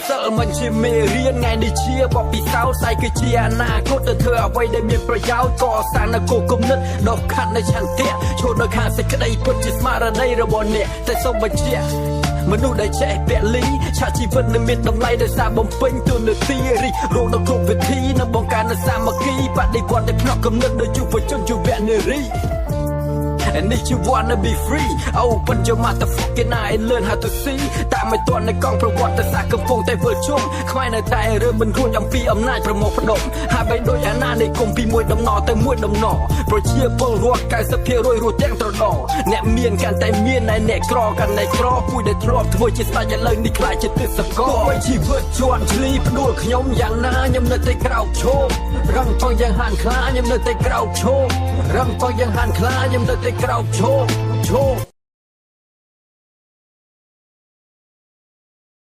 សិលមិនជាមេរៀនថ្ងៃនេះជាបបពីសោស្អីគឺជាអនាគតទៅធ្វើអ្វីដែលមានប្រយោជន៍កសាងនូវគោលគំនិតដ៏ខាត់នៃឆន្ទៈចូលដល់ខាងសេចក្តីពិតជាស្មារតីរបស់អ្នកតែសូមបញ្ជាក់មនុស្សដែលចេះពលីឆាជីវិតនឹងមានតម្លៃដោយសារបំពេញទូនាទីរីករងដល់គ្រប់វិធីនិងបង្កើននូវសាមគ្គីបដិវត្តន៍នៃផ្នែកគំនិតដោយយុវជនយុវនារីAnd if you wanna be free, open your motherfucking eye and learn how to see តាមមិនទាន់នៅកង់ប្រវត្តិសាស្ត្រកំពុងតែធ្វើជុំខ្មែរនៅតែរឿងមិនរួចអំពីអំណាចប្រមោះផ្ដុំហើយបីដូចអាណានិគមពីមួយដំណទៅមួយដំណប្រជាពលរដ្ឋ 90% រស់ទាំងត្រដោអ្នកមានកាន់តែមានហើយអ្នកក្រកាន់តែក្រពូជដែលធ្លាប់ធ្វើជាស្ដេចឥឡូវនេះខ្លាចជាទេសកលជីវិតជាន់ឆ្លីផ្ដួលខ្ញុំយ៉ាងណាខ្ញុំនៅតែក្រោកឈររំពងយ៉ាងហានខ្លាខ្ញុំនៅតែក្រោកឈររំពងយ៉ាងហានខ្លាខ្ញុំនៅតែក្រោកឈរ